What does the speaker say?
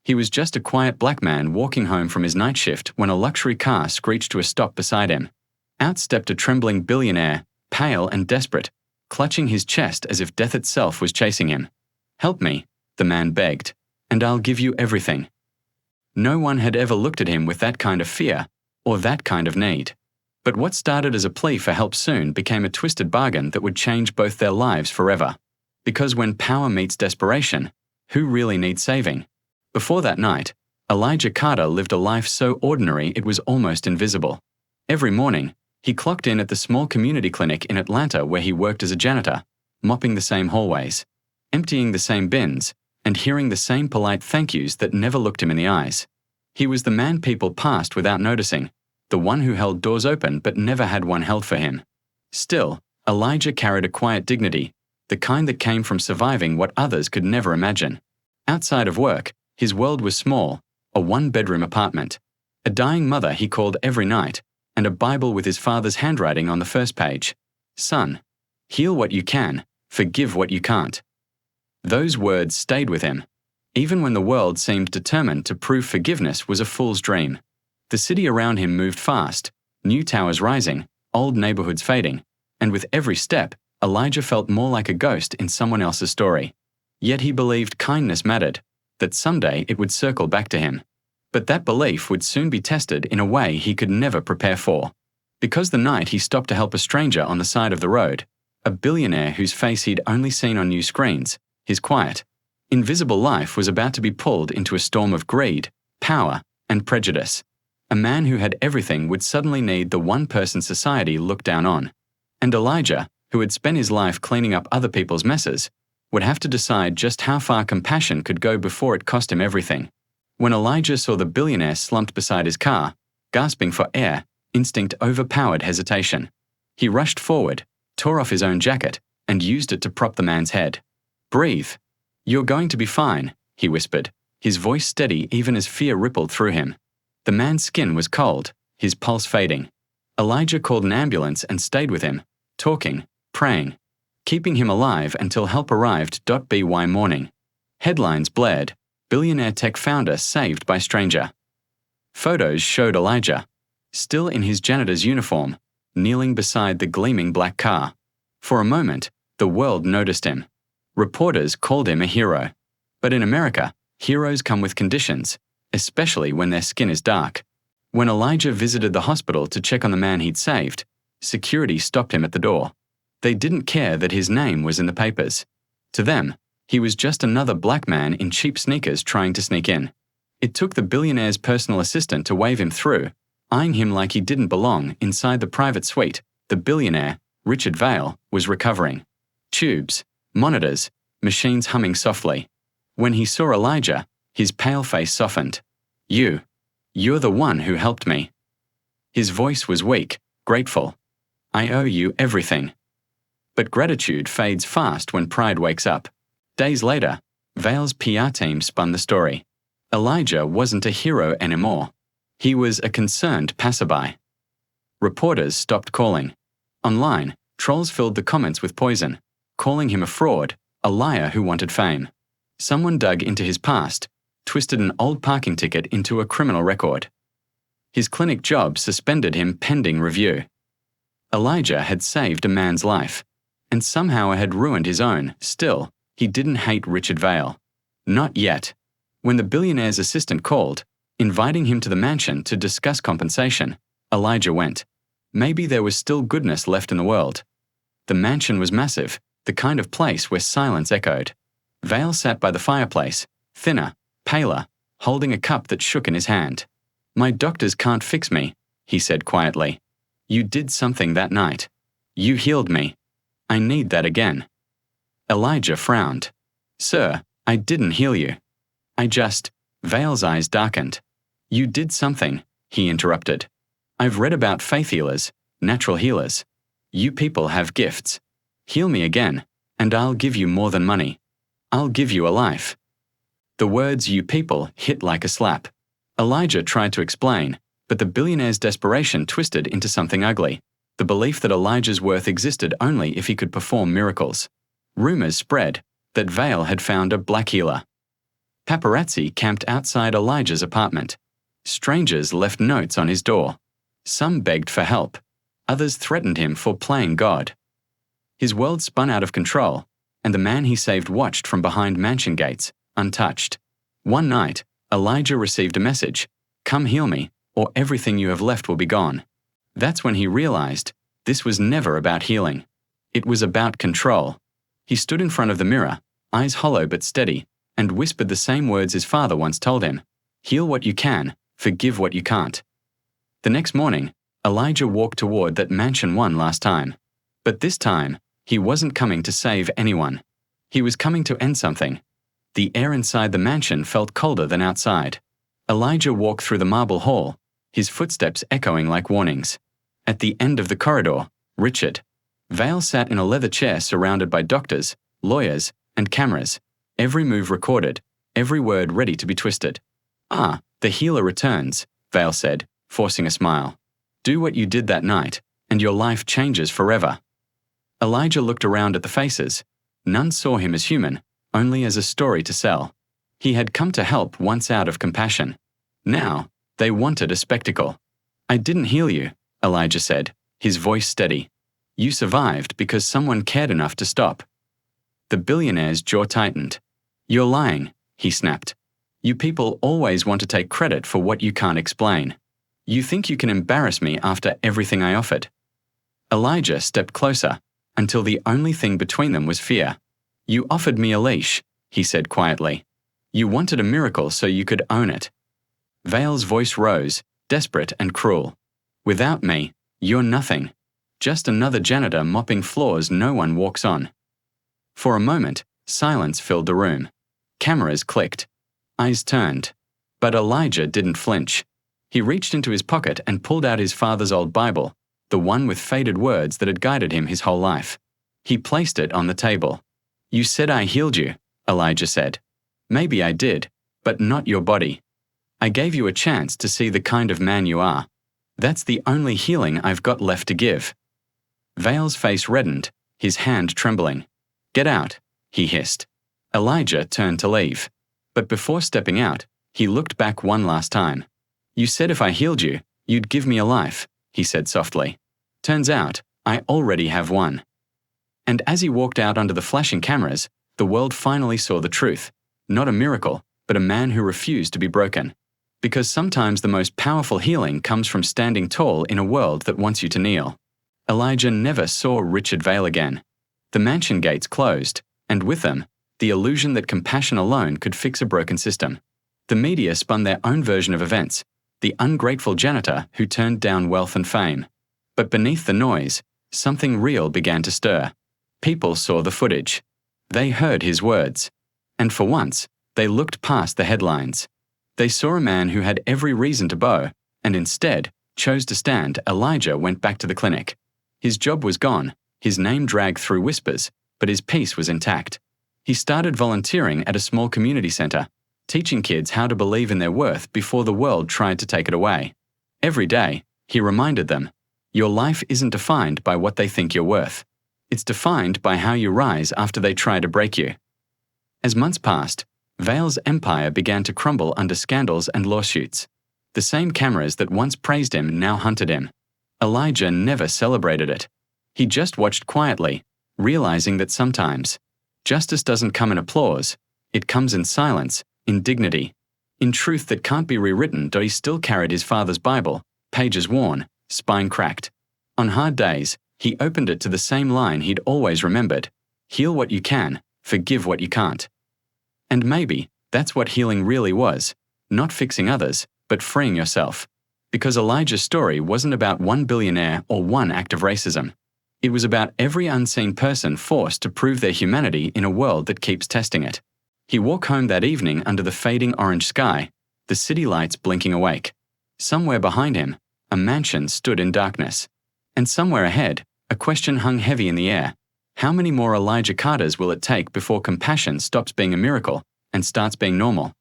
He was just a quiet black man walking home from his night shift when a luxury car screeched to a stop beside him. Out stepped a trembling billionaire, pale and desperate, clutching his chest as if death itself was chasing him. "Help me," the man begged, "and I'll give you everything." No one had ever looked at him with that kind of fear, or that kind of need. But what started as a plea for help soon became a twisted bargain that would change both their lives forever. Because when power meets desperation, who really needs saving? Before that night, Elijah Carter lived a life so ordinary it was almost invisible. Every morning, he clocked in at the small community clinic in Atlanta where he worked as a janitor, mopping the same hallways, emptying the same bins, and hearing the same polite thank yous that never looked him in the eyes. He was the man people passed without noticing, the one who held doors open but never had one held for him. Still, Elijah carried a quiet dignity, the kind that came from surviving what others could never imagine. Outside of work, his world was small, a one-bedroom apartment, a dying mother he called every night, and a Bible with his father's handwriting on the first page. "Son, heal what you can, forgive what you can't." Those words stayed with him, even when the world seemed determined to prove forgiveness was a fool's dream. The city around him moved fast, new towers rising, old neighborhoods fading, and with every step, Elijah felt more like a ghost in someone else's story. Yet he believed kindness mattered, that someday it would circle back to him. But that belief would soon be tested in a way he could never prepare for. Because the night he stopped to help a stranger on the side of the road, a billionaire whose face he'd only seen on new screens, his quiet, invisible life was about to be pulled into a storm of greed, power, and prejudice. A man who had everything would suddenly need the one person society looked down on. And Elijah, who had spent his life cleaning up other people's messes, would have to decide just how far compassion could go before it cost him everything. When Elijah saw the billionaire slumped beside his car, gasping for air, instinct overpowered hesitation. He rushed forward, tore off his own jacket, and used it to prop the man's head. "Breathe. You're going to be fine," he whispered, his voice steady even as fear rippled through him. The man's skin was cold, his pulse fading. Elijah called an ambulance and stayed with him, talking, praying, keeping him alive until help arrived. By morning, headlines blared, "Billionaire tech founder saved by stranger." Photos showed Elijah, still in his janitor's uniform, kneeling beside the gleaming black car. For a moment, the world noticed him. Reporters called him a hero. But in America, heroes come with conditions, especially when their skin is dark. When Elijah visited the hospital to check on the man he'd saved, security stopped him at the door. They didn't care that his name was in the papers. To them, he was just another black man in cheap sneakers trying to sneak in. It took the billionaire's personal assistant to wave him through, eyeing him like he didn't belong inside the private suite. The billionaire, Richard Vale, was recovering. Tubes, monitors, machines humming softly. When he saw Elijah, his pale face softened. You're the one who helped me." His voice was weak, grateful. "I owe you everything." But gratitude fades fast when pride wakes up. Days later, Vale's PR team spun the story. Elijah wasn't a hero anymore. He was a concerned passerby. Reporters stopped calling. Online, trolls filled the comments with poison, calling him a fraud, a liar who wanted fame. Someone dug into his past, twisted an old parking ticket into a criminal record. His clinic job suspended him pending review. Elijah had saved a man's life, and somehow had ruined his own. Still, he didn't hate Richard Vale. Not yet. When the billionaire's assistant called, inviting him to the mansion to discuss compensation, Elijah went. Maybe there was still goodness left in the world. The mansion was massive, the kind of place where silence echoed. Vale sat by the fireplace, thinner, paler, holding a cup that shook in his hand. "My doctors can't fix me," he said quietly. "You did something that night. You healed me. I need that again." Elijah frowned. "Sir, I didn't heal you. Vale's eyes darkened. "You did something," he interrupted. "I've read about faith healers, natural healers. You people have gifts. Heal me again, and I'll give you more than money. I'll give you a life." The words "you people" hit like a slap. Elijah tried to explain, but the billionaire's desperation twisted into something ugly, the belief that Elijah's worth existed only if he could perform miracles. Rumors spread that Vale had found a black healer. Paparazzi camped outside Elijah's apartment. Strangers left notes on his door. Some begged for help. Others threatened him for playing God. His world spun out of control, and the man he saved watched from behind mansion gates, untouched. One night, Elijah received a message, "Come heal me, or everything you have left will be gone." That's when he realized this was never about healing. It was about control. He stood in front of the mirror, eyes hollow but steady, and whispered the same words his father once told him, "Heal what you can, forgive what you can't." The next morning, Elijah walked toward that mansion one last time. But this time, he wasn't coming to save anyone. He was coming to end something. The air inside the mansion felt colder than outside. Elijah walked through the marble hall, his footsteps echoing like warnings. At the end of the corridor, Richard Vale sat in a leather chair surrounded by doctors, lawyers, and cameras, every move recorded, every word ready to be twisted. "Ah, the healer returns," Vale said, forcing a smile. "Do what you did that night, and your life changes forever." Elijah looked around at the faces. None saw him as human, only as a story to sell. He had come to help once out of compassion. Now, they wanted a spectacle. "I didn't heal you," Elijah said, his voice steady. "You survived because someone cared enough to stop." The billionaire's jaw tightened. "You're lying," he snapped. "You people always want to take credit for what you can't explain. You think you can embarrass me after everything I offered." Elijah stepped closer, until the only thing between them was fear. "You offered me a leash," he said quietly. "You wanted a miracle so you could own it." Vale's voice rose, desperate and cruel. "Without me, you're nothing. Just another janitor mopping floors no one walks on." For a moment, silence filled the room. Cameras clicked. Eyes turned. But Elijah didn't flinch. He reached into his pocket and pulled out his father's old Bible, the one with faded words that had guided him his whole life. He placed it on the table. "You said I healed you," Elijah said. "Maybe I did, but not your body. I gave you a chance to see the kind of man you are. That's the only healing I've got left to give." Vale's face reddened, his hand trembling. "Get out," he hissed. Elijah turned to leave. But before stepping out, he looked back one last time. "You said if I healed you, you'd give me a life," he said softly. "Turns out, I already have one." And as he walked out under the flashing cameras, the world finally saw the truth. Not a miracle, but a man who refused to be broken. Because sometimes the most powerful healing comes from standing tall in a world that wants you to kneel. Elijah never saw Richard Vale again. The mansion gates closed, and with them, the illusion that compassion alone could fix a broken system. The media spun their own version of events, the ungrateful janitor who turned down wealth and fame. But beneath the noise, something real began to stir. People saw the footage. They heard his words. And for once, they looked past the headlines. They saw a man who had every reason to bow, and instead chose to stand. Elijah went back to the clinic. His job was gone, his name dragged through whispers, but his peace was intact. He started volunteering at a small community center, teaching kids how to believe in their worth before the world tried to take it away. Every day, he reminded them, "Your life isn't defined by what they think you're worth. It's defined by how you rise after they try to break you." As months passed, Vale's empire began to crumble under scandals and lawsuits. The same cameras that once praised him now hunted him. Elijah never celebrated it. He just watched quietly, realizing that sometimes justice doesn't come in applause, it comes in silence, in dignity, in truth that can't be rewritten. He still carried his father's Bible, pages worn, spine cracked. On hard days, he opened it to the same line he'd always remembered: "Heal what you can, forgive what you can't." And maybe that's what healing really was, not fixing others, but freeing yourself. Because Elijah's story wasn't about one billionaire or one act of racism. It was about every unseen person forced to prove their humanity in a world that keeps testing it. He walked home that evening under the fading orange sky, the city lights blinking awake. Somewhere behind him, a mansion stood in darkness. And somewhere ahead, a question hung heavy in the air. How many more Elijah Carters will it take before compassion stops being a miracle and starts being normal?